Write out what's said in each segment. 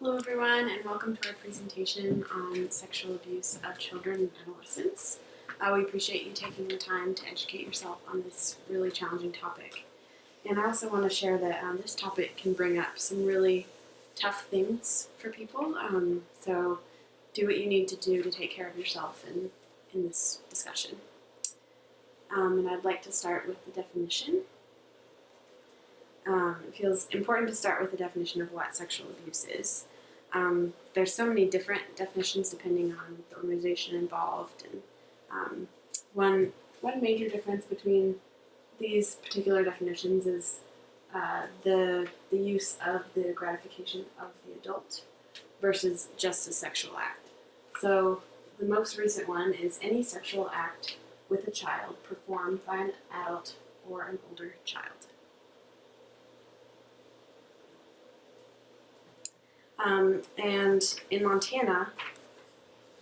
Hello everyone, and welcome to our presentation on sexual abuse of children and adolescents. We appreciate you taking the time to educate yourself on this really challenging topic. And I also want to share that this topic can bring up some really tough things for people, so do what you need to do to take care of yourself in this discussion. And I'd like to start with the definition. It feels important to start with the definition of what sexual abuse is. There's so many different definitions depending on the organization involved, and one major difference between these particular definitions is the use of the gratification of the adult versus just a sexual act. So the most recent one is any sexual act with a child performed by an adult or an older child. And in Montana,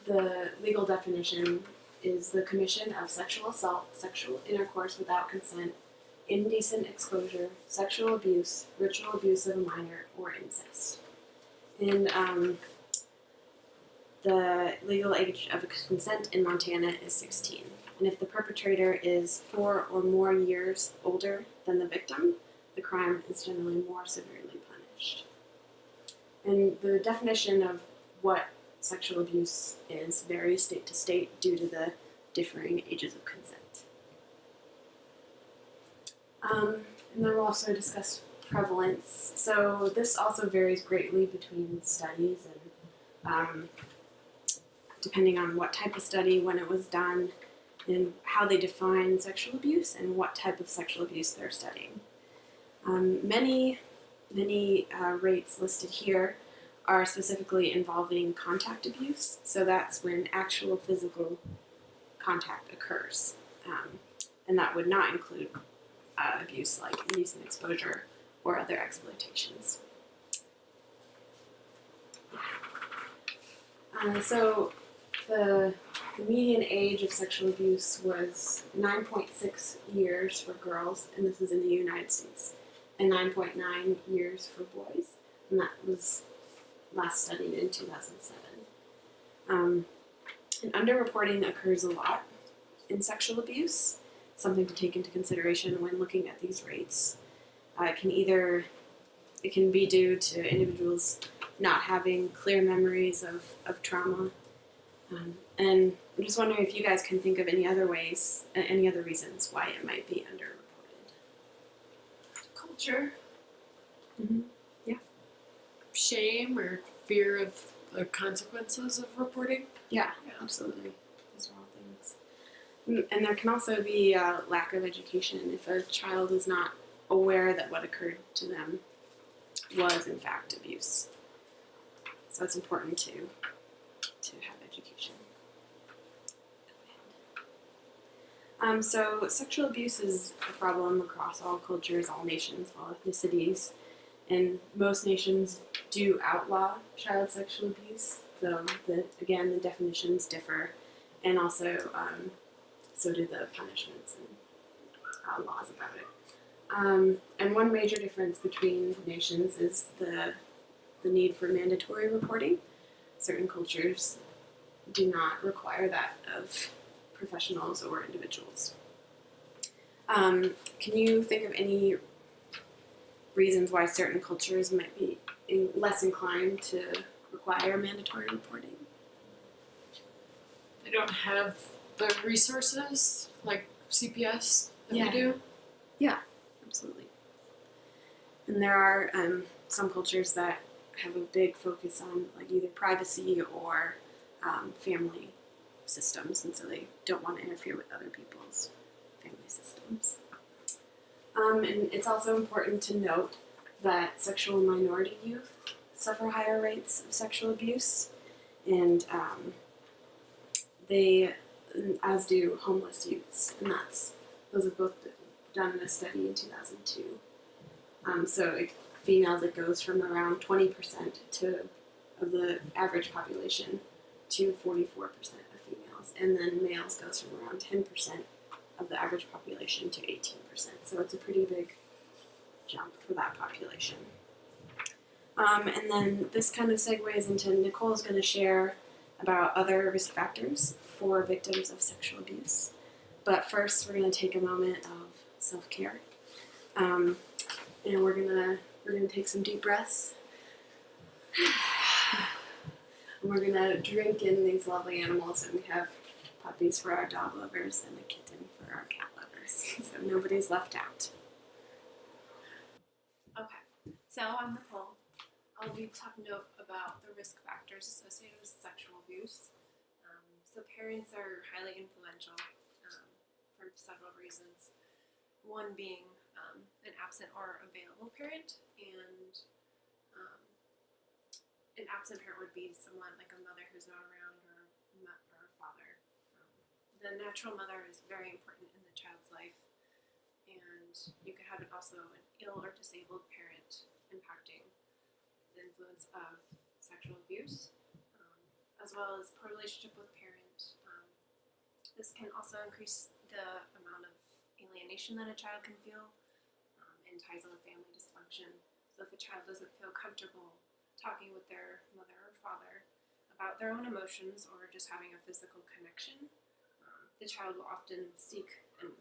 the legal definition is the commission of sexual assault, sexual intercourse without consent, indecent exposure, sexual abuse, ritual abuse of a minor, or incest. And the legal age of consent in Montana is 16. And if the perpetrator is 4 or more years older than the victim, the crime is generally more severely punished. And the definition of what sexual abuse is varies state to state due to the differing ages of consent. And then we'll also discuss prevalence. So this also varies greatly between studies and depending on what type of study, when it was done, and how they define sexual abuse and what type of sexual abuse they're studying. Many rates listed here are specifically involving contact abuse, so that's when actual physical contact occurs, and that would not include abuse like indecent exposure or other exploitations. So the median age of sexual abuse was 9.6 years for girls, and this is in the United States, and 9.9 years for boys, and that was last studied in 2007. And underreporting occurs a lot in sexual abuse, something to take into consideration when looking at these rates. It can be due to individuals not having clear memories of trauma, and I'm just wondering if you guys can think of any other ways, any other reasons why it might be underreported. Culture. Mm-hmm. Yeah. Shame or fear of the consequences of reporting. Yeah, absolutely. Those are all things. And there can also be a lack of education if a child is not aware that what occurred to them was in fact abuse. So it's important to have education. So sexual abuse is a problem across all cultures, all nations, all ethnicities, and most nations do outlaw child sexual abuse, though the definitions differ, and also so do the punishments and laws about it. And one major difference between nations is the need for mandatory reporting. Certain cultures do not require that of professionals or individuals. Can you think of any reasons why certain cultures might be less inclined to require mandatory reporting? They don't have the resources like CPS that we do. Yeah, absolutely. And there are some cultures that have a big focus on like either privacy or family systems, and so they don't want to interfere with other people's family systems. And it's also important to note that sexual minority youth suffer higher rates of sexual abuse, and as do homeless youths, and those have both been done in a study in 2002. Females, it goes from around 20% of the average population to 44% of females, and then males goes from around 10% of the average population to 18%. So it's a pretty big jump for that population. And then this kind of segues into Nicole's going to share about other risk factors for victims of sexual abuse. But first, we're going to take a moment of self-care, and we're gonna take some deep breaths. And we're gonna drink in these lovely animals, and we have puppies for our dog lovers and a kitten for our cat lovers, so nobody's left out. Okay, so I'm Nicole. I'll be talking about the risk factors associated with sexual abuse. So parents are highly influential for several reasons. One being an absent or available parent, and an absent parent would be someone like a mother who's not around, or a father. The natural mother is very important in the child's life, and you could have also an ill or disabled parent impacting the influence of sexual abuse, as well as poor relationship with parent. This can also increase the amount of alienation that a child can feel, and ties on with family dysfunction. So if a child doesn't feel comfortable talking with their mother or father about their own emotions, or just having a physical connection, the child will often seek an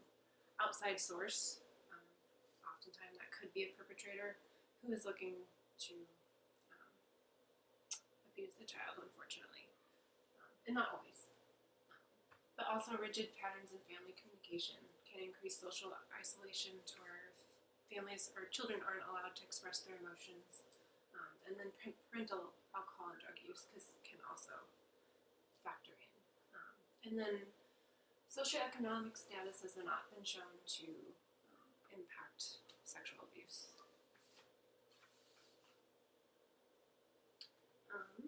outside source. Oftentimes that could be a perpetrator who is looking to abuse the child, unfortunately, and not always. But also rigid patterns in family communication can increase social isolation to where families or children aren't allowed to express their emotions. And then parental alcohol and drug use can also factor in. And then socioeconomic status has not been shown to impact sexual abuse.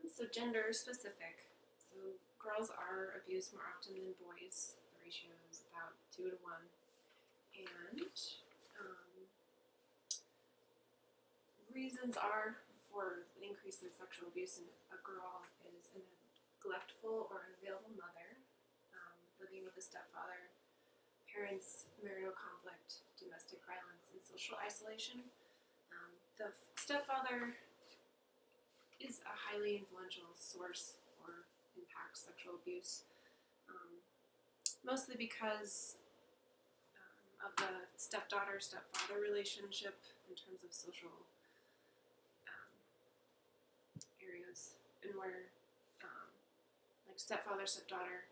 So gender specific. So girls are abused more often than boys. The ratio is about 2 to 1. And reasons are for an increase in sexual abuse in a girl is a neglectful or unavailable mother, living with a stepfather, parents' marital conflict, domestic violence, and social isolation. The stepfather is a highly influential source or impacts sexual abuse, mostly because of the stepdaughter-stepfather relationship in terms of social areas, and where like stepfather-stepdaughter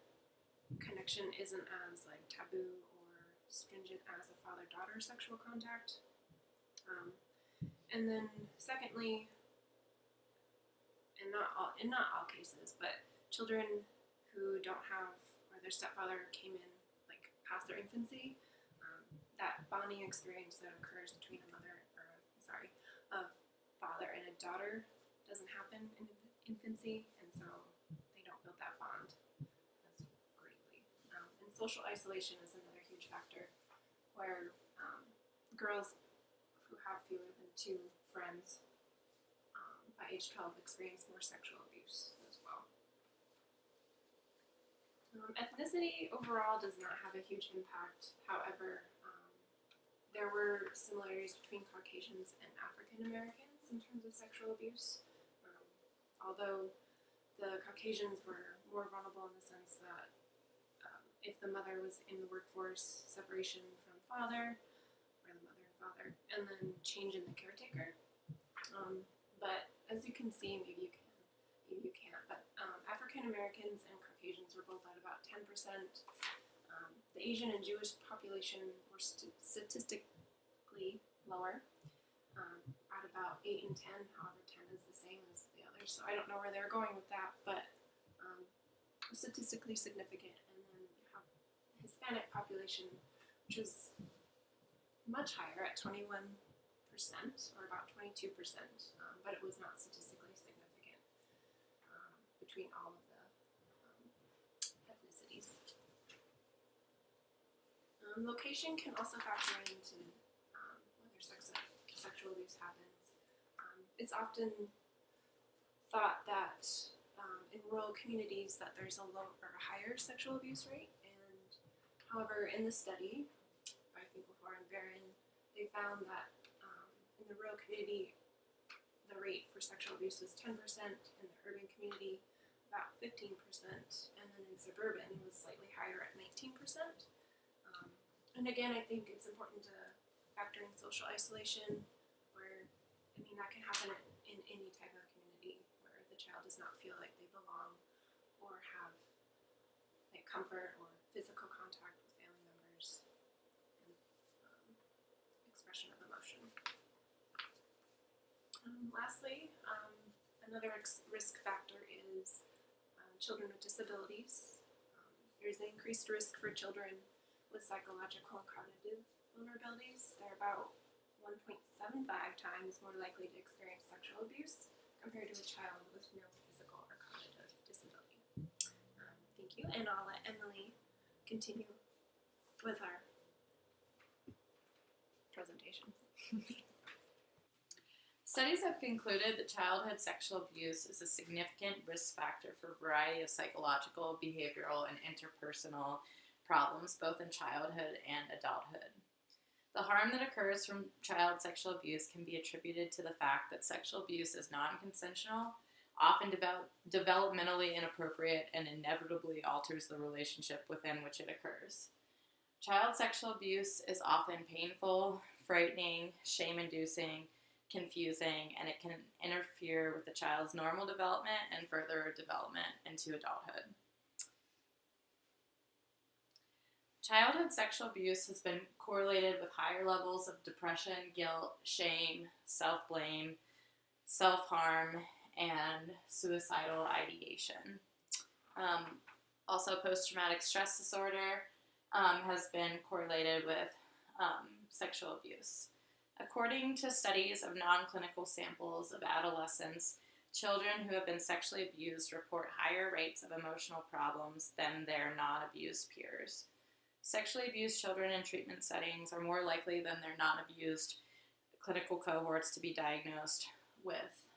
connection isn't as like taboo or stringent as a father-daughter sexual contact. And then secondly, in not all cases, but children who don't have, or their stepfather came in like past their infancy, that bonding experience that occurs between a father and a daughter doesn't happen in infancy, and so they don't build that bond as greatly. And social isolation is another huge factor, where girls who have fewer than 2 friends by age 12 experience more sexual abuse as well. Ethnicity overall does not have a huge impact. However, there were similarities between Caucasians and African Americans in terms of sexual abuse. Although the Caucasians were more vulnerable in the sense that if the mother was in the workforce, separation from father, or the mother and father, and then change in the caretaker. But as you can see, maybe you can't, but African Americans and Caucasians were both at about 10%. The Asian and Jewish population were statistically lower, at about 8 and 10. However, 10 is the same as the others, so I don't know where they're going with that, but statistically significant. And then you have the Hispanic population, which is much higher at 21%, or about 22%, but it was not statistically significant between all of the ethnicities. Location can also factor into whether sexual abuse happens. It's often thought that in rural communities that there's a low or a higher sexual abuse rate, and however, in the study by Finkelhor and Barron, they found that in the rural community, the rate for sexual sexual abuse was 10%, in the urban community about 15%, and then in suburban it was slightly higher at 19%. And again, I think it's important to factor in social isolation, where, I mean, that can happen in any type of community where the child does not feel like they belong or have like comfort or physical contact with family members and expression of emotion. Lastly, another risk factor is children with disabilities. There's an increased risk for children with psychological and cognitive vulnerabilities. They're about 1.75 times more likely to experience sexual abuse compared to a child with no physical or cognitive disability. Thank you, and I'll let Emily continue with our presentation. Studies have concluded that childhood sexual abuse is a significant risk factor for a variety of psychological, behavioral, and interpersonal problems, both in childhood and adulthood. The harm that occurs from child sexual abuse can be attributed to the fact that sexual abuse is non-consensual, often developmentally inappropriate, and inevitably alters the relationship within which it occurs. Child sexual abuse is often painful, frightening, shame-inducing, confusing, and it can interfere with the child's normal development and further development into adulthood. Childhood sexual abuse has been correlated with higher levels of depression, guilt, shame, self-blame, self-harm, and suicidal ideation. Also, post-traumatic stress disorder has been correlated with sexual abuse. According to studies of non-clinical samples of adolescents, children who have been sexually abused report higher rates of emotional problems than their non-abused peers. Sexually abused children in treatment settings are more likely than their non-abused clinical cohorts to be diagnosed with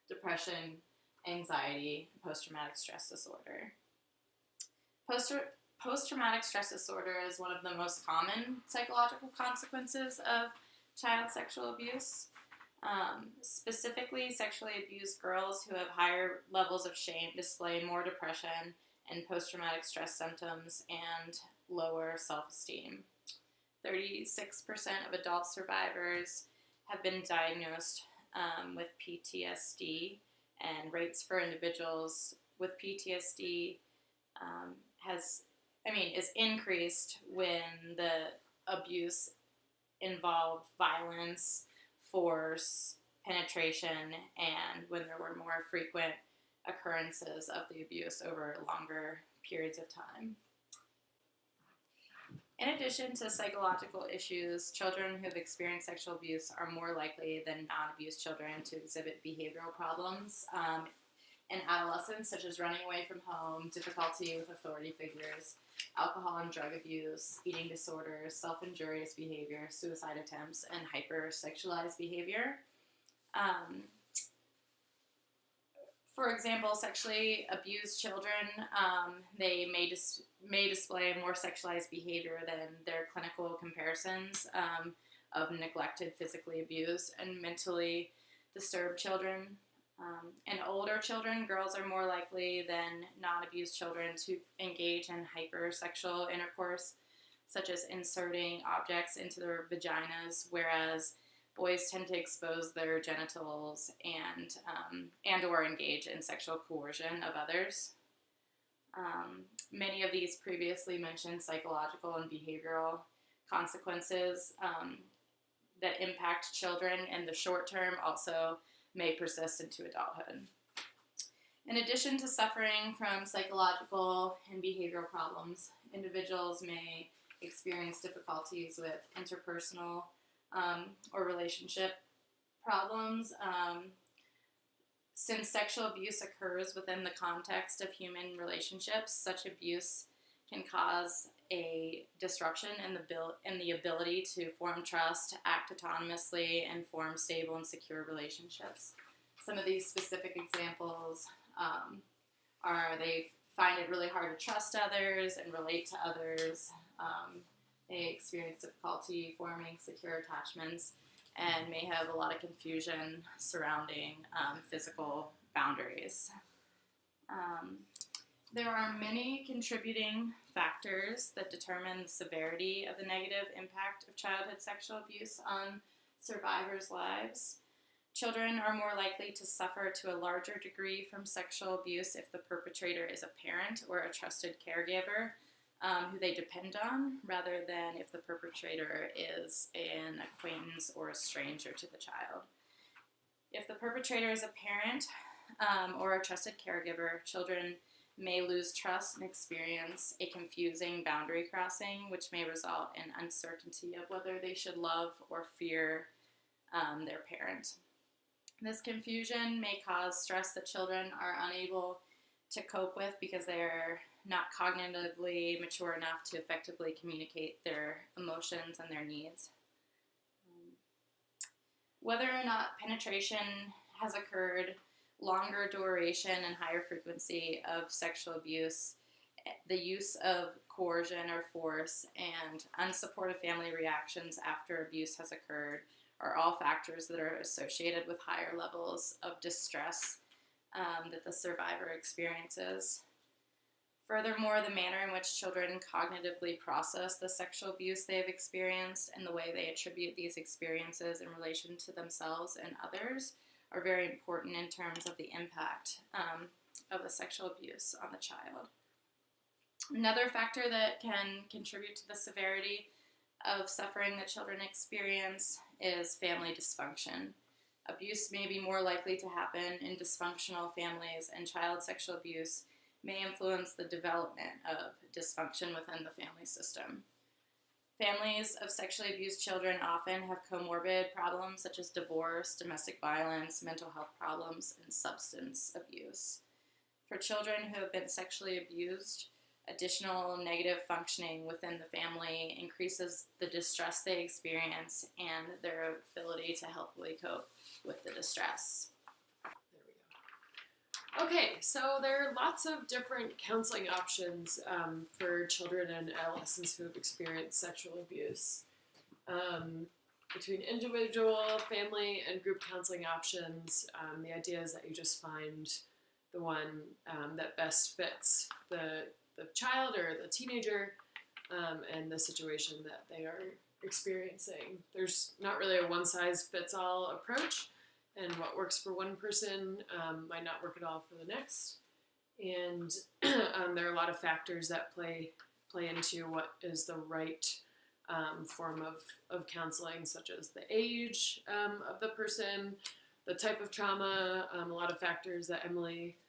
depression, anxiety, and post-traumatic stress disorder. Post-traumatic stress disorder is one of the most common psychological consequences of child sexual abuse. Specifically, sexually abused girls who have higher levels of shame display more depression and post-traumatic stress symptoms and lower self-esteem. 36% of adult survivors have been diagnosed with PTSD, and rates for individuals with PTSD is increased when the abuse involved violence, force, penetration, and when there were more frequent occurrences of the abuse over longer periods of time. In addition to psychological issues, children who have experienced sexual abuse are more likely than non-abused children to exhibit behavioral problems in adolescence, such as running away from home, difficulty with authority figures, alcohol and drug abuse, eating disorders, self-injurious behavior, suicide attempts, and hypersexualized behavior. For example, sexually abused children, they may display more sexualized behavior than their clinical comparisons of neglected, physically abused, and mentally disturbed children. In older children, girls are more likely than non-abused children to engage in hypersexual intercourse, such as inserting objects into their vaginas, whereas boys tend to expose their genitals and or engage in sexual coercion of others. Many of these previously mentioned psychological and behavioral consequences that impact children in the short term also may persist into adulthood. In addition to suffering from psychological and behavioral problems, individuals may experience difficulties with interpersonal or relationship problems. Since sexual abuse occurs within the context of human relationships, such abuse can cause a disruption in the ability to form trust, to act autonomously, and form stable and secure relationships. Some of these specific examples are they find it really hard to trust others and relate to others. They experience difficulty forming secure attachments. and may have a lot of confusion surrounding physical boundaries. There are many contributing factors that determine the severity of the negative impact of childhood sexual abuse on survivors' lives. Children are more likely to suffer to a larger degree from sexual abuse if the perpetrator is a parent or a trusted caregiver who they depend on, rather than if the perpetrator is an acquaintance or a stranger to the child. If the perpetrator is a parent or a trusted caregiver, children may lose trust and experience a confusing boundary crossing, which may result in uncertainty of whether they should love or fear their parent. This confusion may cause stress that children are unable to cope with because they're not cognitively mature enough to effectively communicate their emotions and their needs. Whether or not penetration has occurred, longer duration and higher frequency of sexual abuse, the use of coercion or force, and unsupportive family reactions after abuse has occurred are all factors that are associated with higher levels of distress that the survivor experiences. Furthermore, the manner in which children cognitively process the sexual abuse they have experienced and the way they attribute these experiences in relation to themselves and others are very important in terms of the impact of the sexual abuse on the child. Another factor that can contribute to the severity of suffering that children experience is family dysfunction. Abuse may be more likely to happen in dysfunctional families, and child sexual abuse may influence the development of dysfunction within the family system. Families of sexually abused children often have comorbid problems such as divorce, domestic violence, mental health problems, and substance abuse. For children who have been sexually abused, additional negative functioning within the family increases the distress they experience and their ability to healthily cope with the distress. There we go. Okay, so there are lots of different counseling options for children and adolescents who have experienced sexual abuse. Between individual, family, and group counseling options, the idea is that you just find the one that best fits the child or the teenager and the situation that they are experiencing. There's not really a one-size-fits-all approach, and what works for one person might not work at all for the next. And there are a lot of factors that play into what is the right form of counseling, such as the age of the person, the type of trauma, a lot of factors that Emily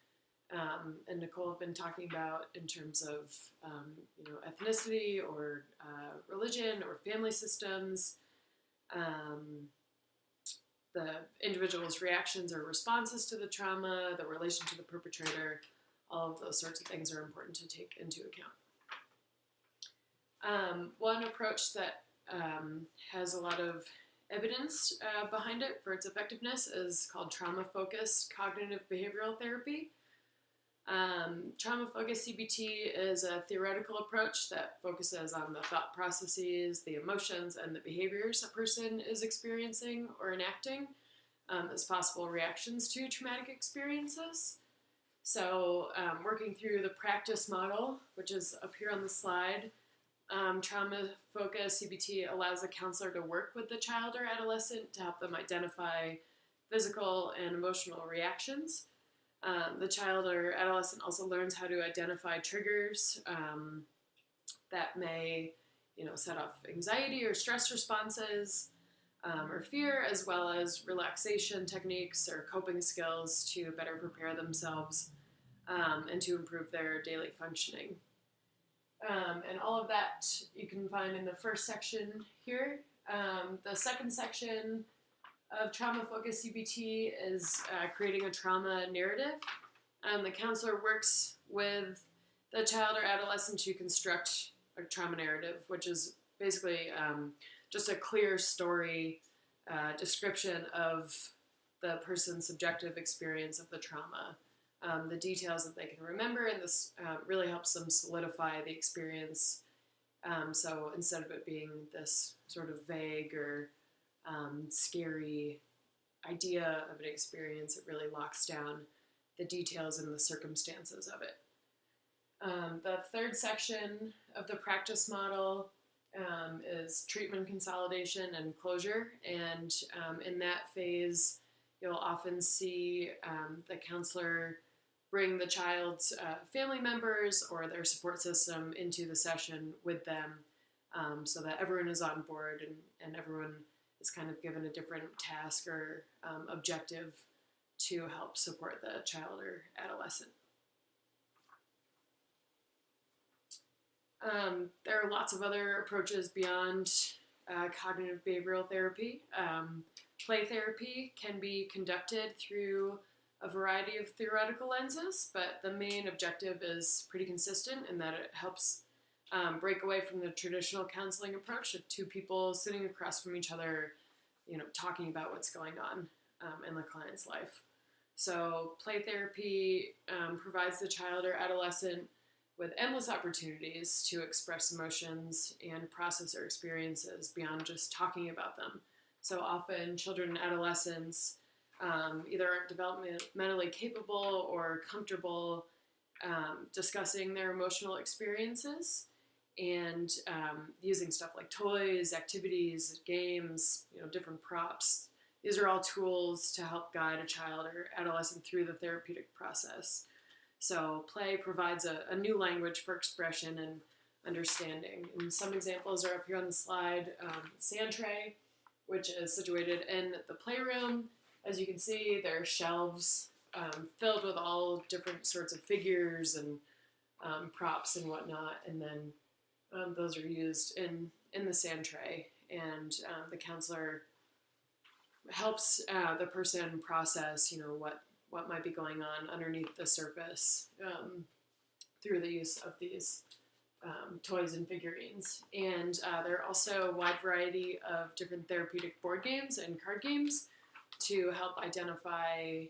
and Nicole have been talking about in terms of ethnicity or religion or family systems, the individual's reactions or responses to the trauma, the relation to the perpetrator. All of those sorts of things are important to take into account. One approach that has a lot of evidence behind it for its effectiveness is called trauma-focused cognitive behavioral therapy. Trauma-focused CBT is a theoretical approach that focuses on the thought processes, the emotions, and the behaviors a person is experiencing or enacting as possible reactions to traumatic experiences. So working through the practice model, which is up here on the slide, trauma-focused CBT allows the counselor to work with the child or adolescent to help them identify physical and emotional reactions. The child or adolescent also learns how to identify triggers that may, set off anxiety or stress responses or fear, as well as relaxation techniques or coping skills to better prepare themselves and to improve their daily functioning. And all of that you can find in the first section here. The second section of trauma-focused CBT is creating a trauma narrative. The counselor works with the child or adolescent to construct a trauma narrative, which is basically just a clear story description of the person's subjective experience of the trauma, the details that they can remember, and this really helps them solidify the experience. So instead of it being this sort of vague or scary idea of an experience. It really locks down the details and the circumstances of it. The third section of the practice model is treatment consolidation and closure. And in that phase, you'll often see the counselor bring the child's family members or their support system into the session with them, so that everyone is on board and everyone is kind of given a different task or objective to help support the child or adolescent. There are lots of other approaches beyond cognitive behavioral therapy. Play therapy can be conducted through a variety of theoretical lenses, but the main objective is pretty consistent in that it helps break away from the traditional counseling approach of two people sitting across from each other, talking about what's going on in the client's life. So play therapy provides the child or adolescent with endless opportunities to express emotions and process their experiences beyond just talking about them. So often children and adolescents either aren't developmentally capable or comfortable discussing their emotional experiences, and using stuff like toys, activities, games, different props. These are all tools to help guide a child or adolescent through the therapeutic process. So play provides a new language for expression and understanding. And some examples are up here on the slide. Sand tray, which is situated in the playroom. As you can see, there are shelves filled with all different sorts of figures and props and whatnot. And then those are used in the sand tray. And the counselor helps the person process, what might be going on underneath the surface through the use of these toys and figurines. And there are also a wide variety of different therapeutic board games and card games to help identify,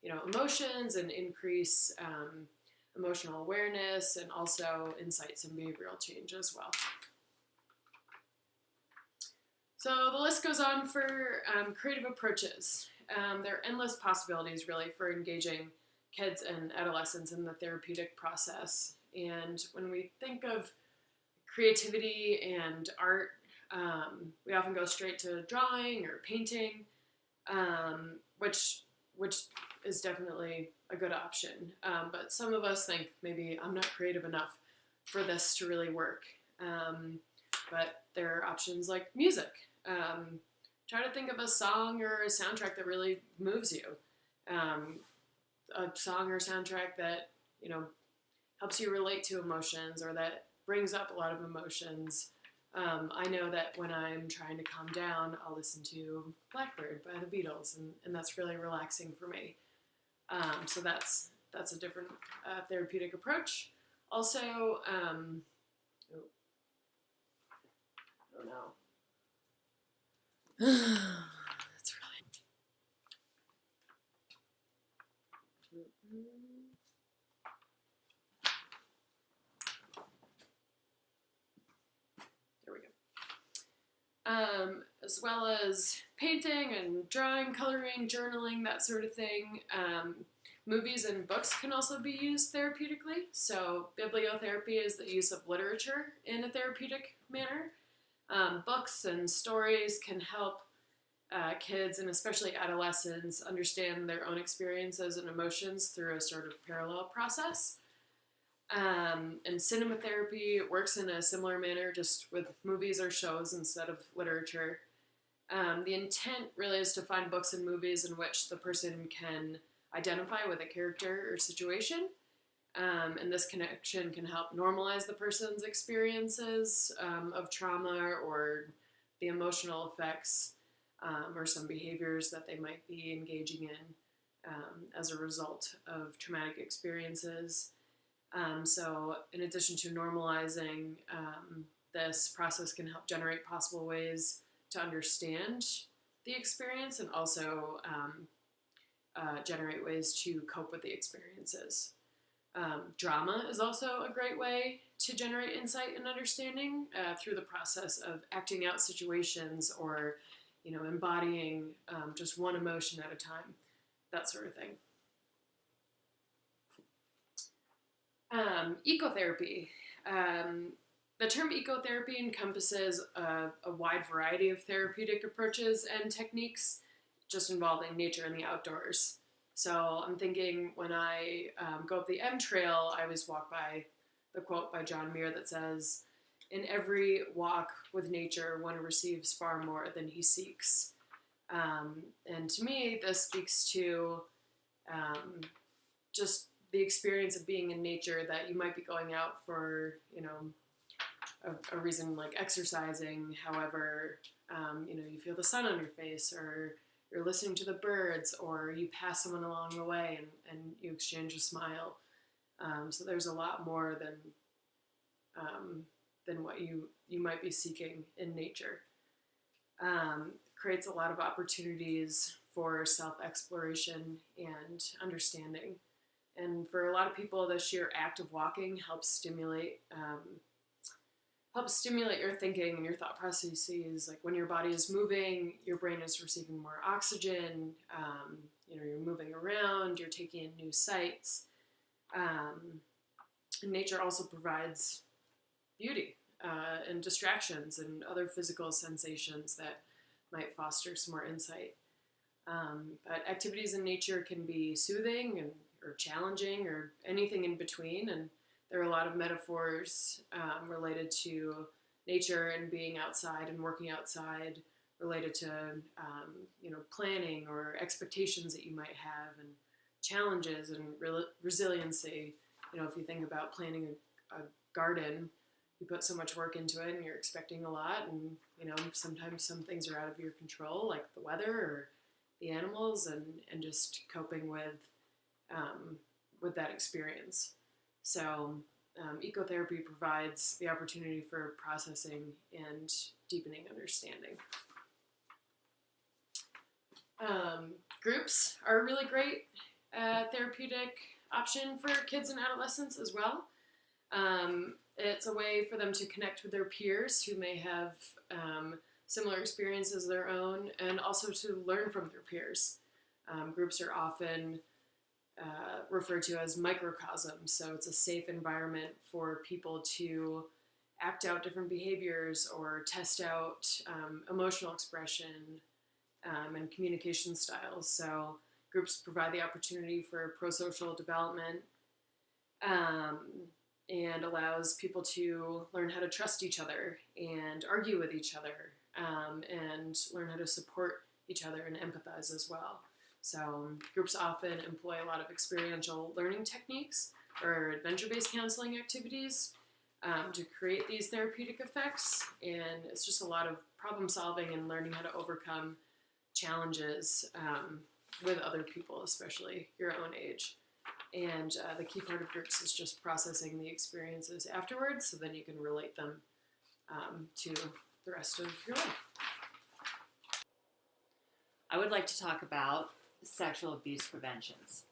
emotions and increase emotional awareness, and also incite some behavioral change as well. So the list goes on for creative approaches. There are endless possibilities, really, for engaging kids and adolescents in the therapeutic process. And when we think of creativity and art, we often go straight to drawing or painting, which is definitely a good option. But some of us think maybe I'm not creative enough for this to really work. But there are options like music. Try to think of a song or a soundtrack that really moves you. A song or soundtrack that, helps you relate to emotions or that brings up a lot of emotions. I know that when I'm trying to calm down, I'll listen to Blackbird by the Beatles, and that's really relaxing for me. So that's a different therapeutic approach. Also, I don't know. That's really. There we go. As well as painting and drawing, coloring, journaling, that sort of thing. Movies and books can also be used therapeutically. So bibliotherapy is the use of literature in a therapeutic manner. Books and stories can help kids and especially adolescents understand their own experiences and emotions through a sort of parallel process. And cinema therapy works in a similar manner, just with movies or shows instead of literature. The intent really is to find books and movies in which the person can identify with a character or situation. And this connection can help normalize the person's experiences of trauma or the emotional effects or some behaviors that they might be engaging in as a result of traumatic experiences. So in addition to normalizing, this process can help generate possible ways to understand the experience and also generate ways to cope with the experiences. Drama is also a great way to generate insight and understanding through the process of acting out situations or, embodying just one emotion at a time, that sort of thing. Ecotherapy. The term ecotherapy encompasses a wide variety of therapeutic approaches and techniques just involving nature and the outdoors. So I'm thinking when I go up the M Trail, I always walk by the quote by John Muir that says, "In every walk with nature, one receives far more than he seeks." And to me, this speaks to just the experience of being in nature, that you might be going out for, a reason like exercising. However, you feel the sun on your face, or you're listening to the birds, or you pass someone along the way and you exchange a smile. So there's a lot more than what you might be seeking in nature. Creates a lot of opportunities for self-exploration and understanding. And for a lot of people, the sheer act of walking helps stimulate your thinking and your thought processes. Like when your body is moving, your brain is receiving more oxygen. You're moving around, you're taking in new sights. And nature also provides beauty and distractions and other physical sensations that might foster some more insight. But activities in nature can be soothing or challenging or anything in between. And there are a lot of metaphors related to nature and being outside and working outside, related to planning or expectations that you might have, and challenges and resiliency. If you think about planting a garden, you put so much work into it and you're expecting a lot, and sometimes some things are out of your control, like the weather or the animals, and just coping with that experience. So ecotherapy provides the opportunity for processing and deepening understanding. Groups are a really great therapeutic option for kids and adolescents as well. It's a way for them to connect with their peers who may have similar experiences of their own, and also to learn from their peers. Groups are often referred to as microcosms, so it's a safe environment for people to act out different behaviors or test out emotional expression and communication styles. So groups provide the opportunity for pro-social development and allows people to learn how to trust each other and argue with each other and learn how to support each other and empathize as well. So groups often employ a lot of experiential learning techniques or adventure-based counseling activities to create these therapeutic effects. And it's just a lot of problem solving and learning how to overcome challenges with other people, especially your own age. And the key part of groups is just processing the experiences afterwards, so then you can relate them to the rest of your life. I would like to talk about sexual abuse preventions.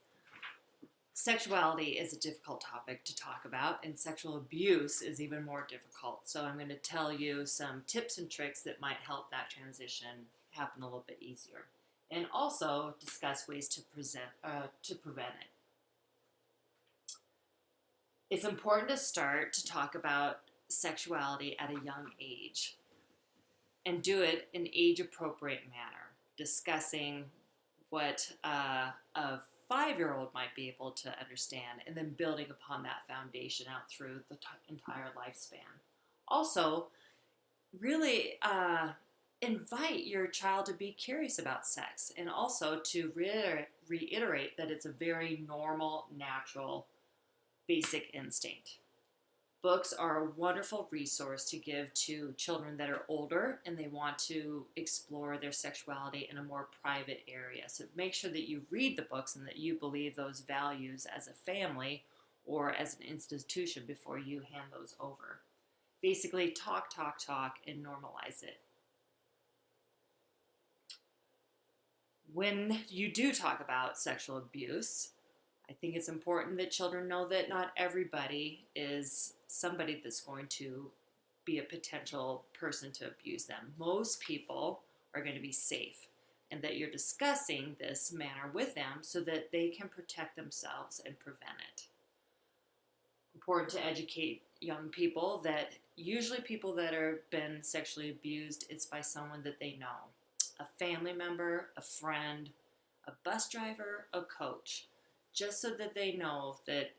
Sexuality is a difficult topic to talk about, and sexual abuse is even more difficult. So I'm going to tell you some tips and tricks that might help that transition happen a little bit easier, and also discuss ways to prevent it. It's important to start to talk about sexuality at a young age and do it in age-appropriate manner, discussing what a 5-year-old might be able to understand, and then building upon that foundation out through the entire lifespan. Also, really invite your child to be curious about sex, and also to reiterate that it's a very normal, natural, basic instinct. Books are a wonderful resource to give to children that are older and they want to explore their sexuality in a more private area. So make sure that you read the books and that you believe those values as a family or as an institution before you hand those over. Basically, talk, and normalize it. When you do talk about sexual abuse, I think it's important that children know that not everybody is somebody that's going to be a potential person to abuse them. Most people are going to be safe, and that you're discussing this matter with them so that they can protect themselves and prevent it. Important to educate young people that usually people that are been sexually abused, it's by someone that they know. A family member, a friend, a bus driver, a coach, just so that they know that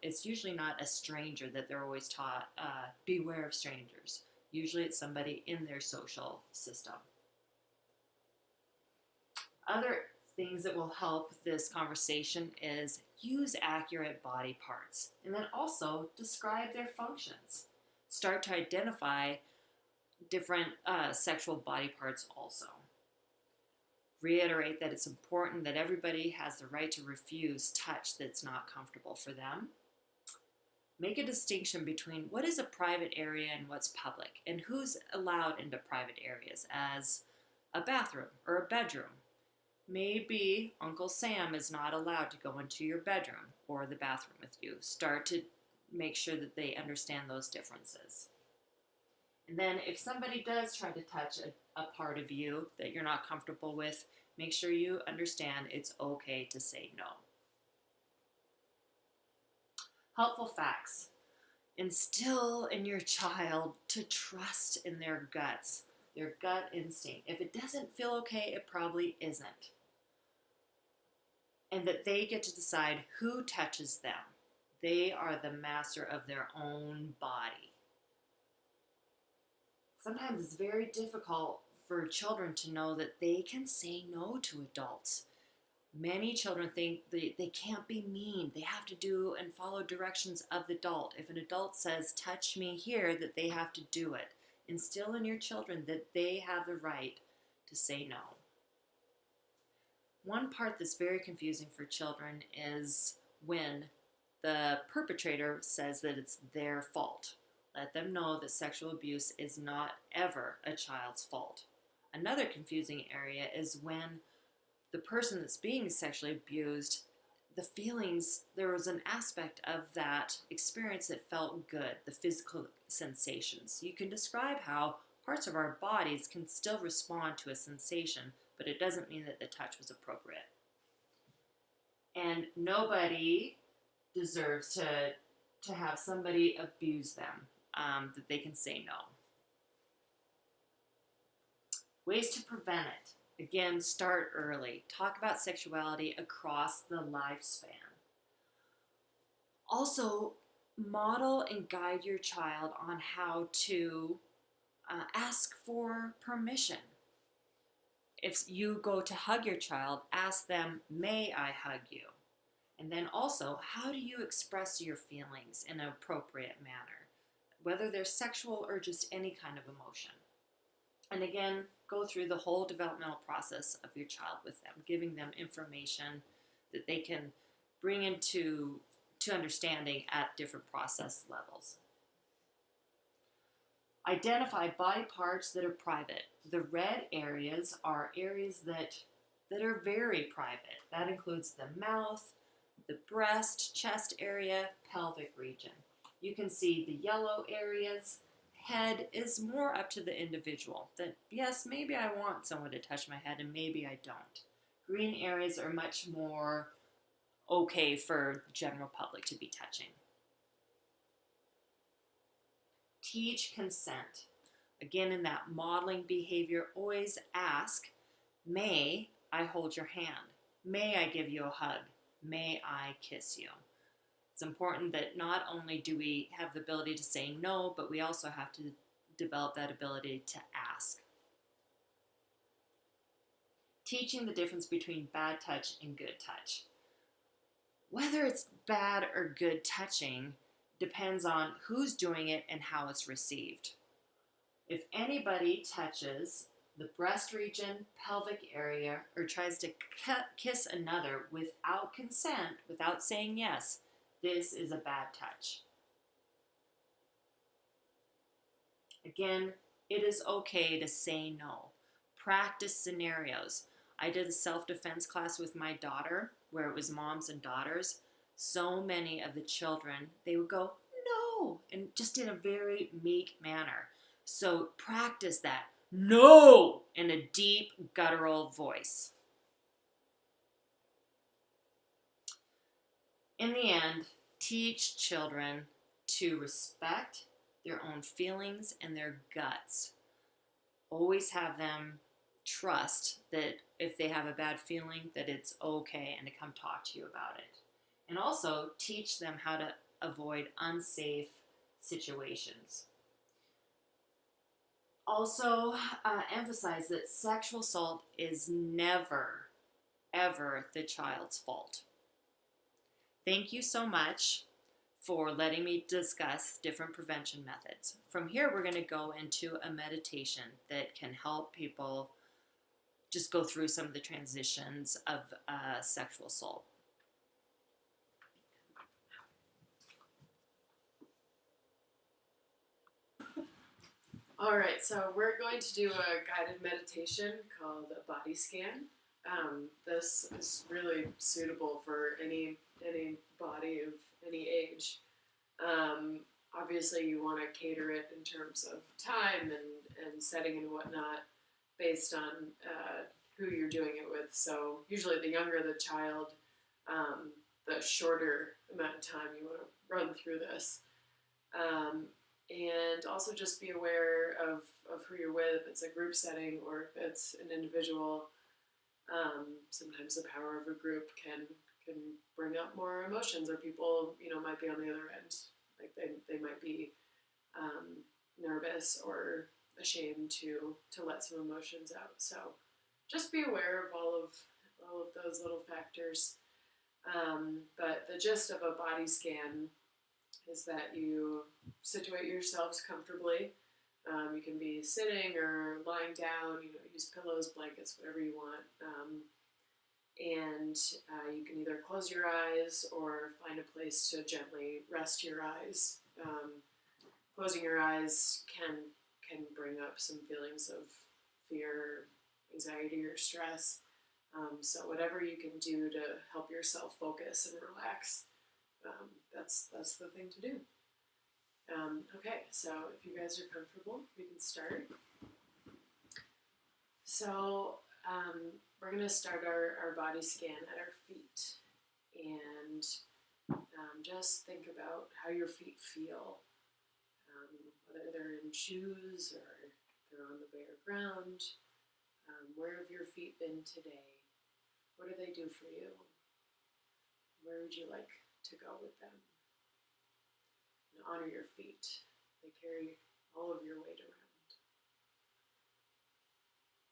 it's usually not a stranger that they're always taught, beware of strangers. Usually it's somebody in their social system. Other things that will help this conversation is use accurate body parts, and then also describe their functions. Start to identify different sexual body parts also. Reiterate that it's important that everybody has the right to refuse touch that's not comfortable for them. Make a distinction between what is a private area and what's public, and who's allowed into private areas as a bathroom or a bedroom. Maybe Uncle Sam is not allowed to go into your bedroom or the bathroom with you. Start to make sure that they understand those differences. And then if somebody does try to touch a part of you that you're not comfortable with, make sure you understand it's okay to say no. Helpful facts. Instill in your child to trust in their guts, their gut instinct. If it doesn't feel okay, it probably isn't. And that they get to decide who touches them. They are the master of their own body. Sometimes it's very difficult for children to know that they can say no to adults. Many children think they can't be mean. They have to do and follow directions of the adult. If an adult says, touch me here, that they have to do it. Instill in your children that they have the right to say no. One part that's very confusing for children is when the perpetrator says that it's their fault. Let them know that sexual abuse is not ever a child's fault. Another confusing area is when the person that's being sexually abused, the feelings, there was an aspect of that experience that felt good, the physical sensations. You can describe how parts of our bodies can still respond to a sensation, but it doesn't mean that the touch was appropriate. And nobody deserves to have somebody abuse them, that they can say no. Ways to prevent it. Again, start early. Talk about sexuality across the lifespan. Also, model and guide your child on how to ask for permission. If you go to hug your child, ask them, may I hug you? And then also, how do you express your feelings in an appropriate manner? Whether they're sexual or just any kind of emotion. And again, go through the whole developmental process of your child with them, giving them information that they can bring into understanding at different process levels. Identify body parts that are private. The red areas are areas that are very private. That includes the mouth, the breast, chest area, pelvic region. You can see the yellow areas. Head is more up to the individual. That yes, maybe I want someone to touch my head and maybe I don't. Green areas are much more okay for the general public to be touching. Teach consent. Again, in that modeling behavior, always ask, may I hold your hand? May I give you a hug? May I kiss you? It's important that not only do we have the ability to say no, but we also have to develop that ability to ask. Teaching the difference between bad touch and good touch. Whether it's bad or good touching depends on who's doing it and how it's received. If anybody touches the breast region, pelvic area, or tries to kiss another without consent, without saying yes, this is a bad touch. Again, it is okay to say no. Practice scenarios. I did a self-defense class with my daughter where it was moms and daughters. so many of the children, they would go, no, and just in a very meek manner. So practice that no in a deep guttural voice. In the end, teach children to respect their own feelings and their guts. Always have them trust that if they have a bad feeling, that it's okay and to come talk to you about it. And also teach them how to avoid unsafe situations. Also, emphasize that sexual assault is never, ever the child's fault. Thank you so much for letting me discuss different prevention methods. From here, we're going to go into a meditation that can help people just go through some of the transitions of sexual assault. All right, so we're going to do a guided meditation called a body scan. This is really suitable for any body of any age. Obviously, you want to cater it in terms of time and setting and whatnot based on who you're doing it with. So usually the younger the child, the shorter amount of time you want to run through this. And also just be aware of who you're with, if it's a group setting or if it's an individual. Sometimes the power of a group can bring up more emotions, or people, might be on the other end. Like they might be nervous or ashamed to let some emotions out. So just be aware of all of those little factors. But the gist of a body scan is that you situate yourselves comfortably. You can be sitting or lying down, use pillows, blankets, whatever you want. And you can either close your eyes or find a place to gently rest your eyes. Closing your eyes can bring up some feelings of fear, anxiety, or stress. So whatever you can do to help yourself focus and relax, that's the thing to do. Okay, so if you guys are comfortable, we can start. So we're going to start our body scan at our feet, and just think about how your feet feel, whether they're in shoes or they're on the bare ground. Where have your feet been today? What do they do for you? Where would you like to go with them? And honor your feet. They carry all of your weight around.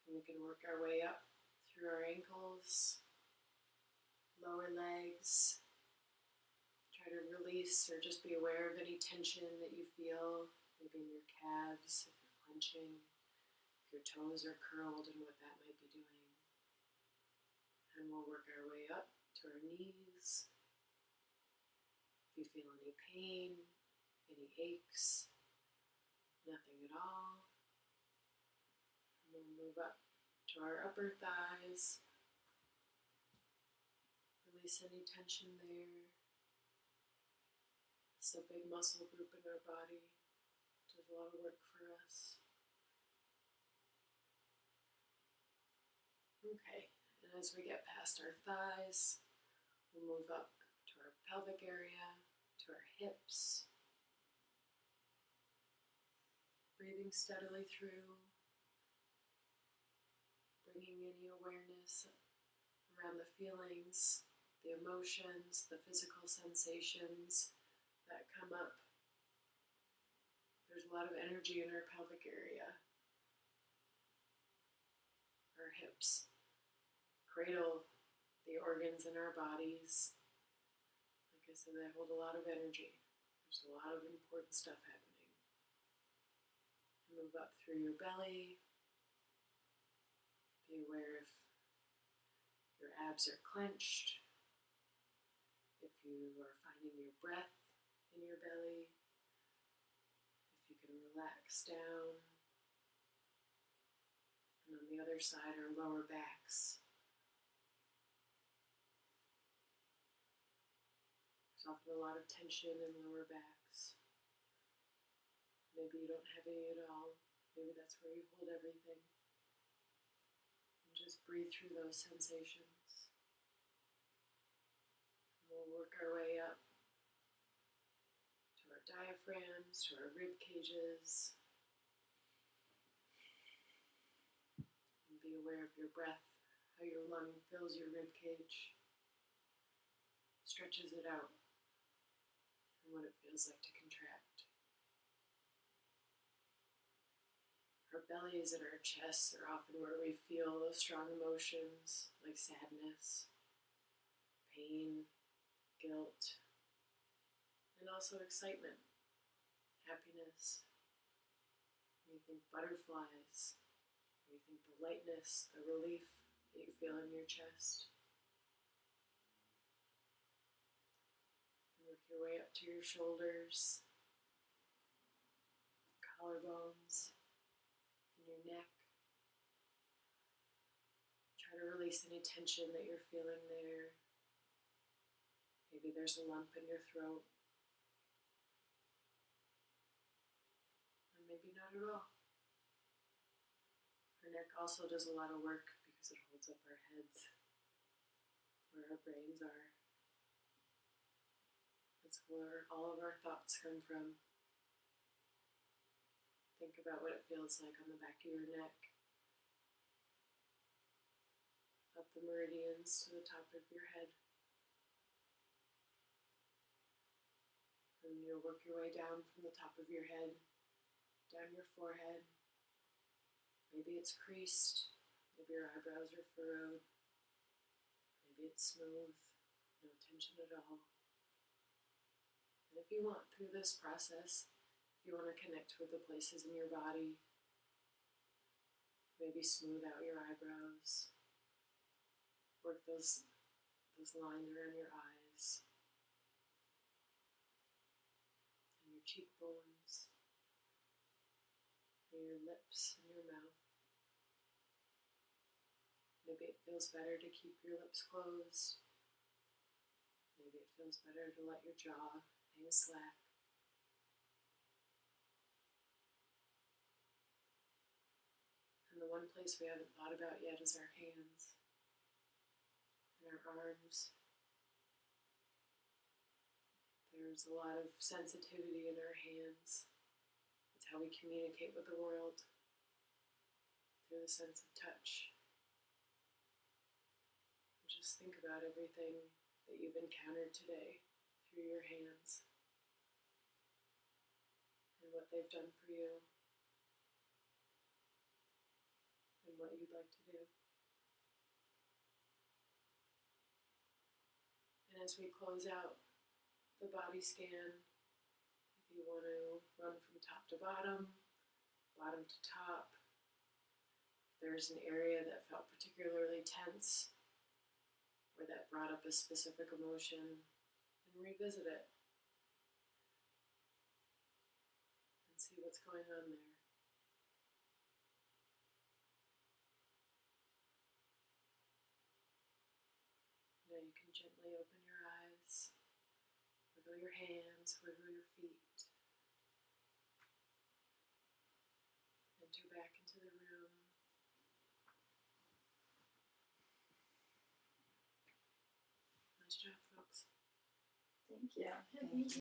And we can work our way up through our ankles, lower legs. Try to release or just be aware of any tension that you feel, maybe in your calves, if you're clenching, if your toes are curled and what that might be doing. And we'll work our way up to our knees. If you feel any pain, any aches, nothing at all. And we'll move up to our upper thighs. Release any tension there. It's a big muscle group in our body. It does a lot of work for us. Okay, and as we get past our thighs, we'll move up to our pelvic area, to our hips. Breathing steadily through, bringing any awareness around the feelings, the emotions, the physical sensations that come up. There's a lot of energy in our pelvic area. Our hips cradle the organs in our bodies. Like I said, they hold a lot of energy. There's a lot of important stuff happening. Move up through your belly. Be aware if your abs are clenched, if you are finding your breath in your belly, if you can relax down. And on the other side, our lower backs. often a lot of tension in lower backs. Maybe you don't have any at all. Maybe that's where you hold everything. And just breathe through those sensations. And we'll work our way up to our diaphragms, to our rib cages. And be aware of your breath, how your lung fills your rib cage, stretches it out, and what it feels like to contract. Our bellies and our chests are often where we feel those strong emotions like sadness, pain, guilt, and also excitement, happiness. You think butterflies, you think the lightness, the relief that you feel in your chest. And work your way up to your shoulders, collarbones, and your neck. Try to release any tension that you're feeling there. Maybe there's a lump in your throat. And maybe not at all. Our neck also does a lot of work because it holds up our heads, where our brains are. That's where all of our thoughts come from. Think about what it feels like on the back of your neck, up the meridians to the top of your head. And you'll work your way down from the top of your head, down your forehead. Maybe it's creased, maybe your eyebrows are furrowed, maybe it's smooth, no tension at all. And if you want, through this process, if you want to connect with the places in your body, maybe smooth out your eyebrows, work those lines around your eyes, and your cheekbones, and your lips and your mouth. Maybe it feels better to keep your lips closed. Maybe it feels better to let your jaw hang slack. And the one place we haven't thought about yet is our hands and our arms. There's a lot of sensitivity in our hands. It's how we communicate with the world, through the sense of touch. And just think about everything that you've encountered today through your hands and what they've done for you and what you'd like to do. And as we close out the body scan, if you want to run from top to bottom, bottom to top, if there's an area that felt particularly tense or that brought up a specific emotion, and revisit it and see what's going on there. Now you can gently open your eyes, wiggle your hands, wiggle your feet. Enter back into the room. Nice job, folks. Thank you.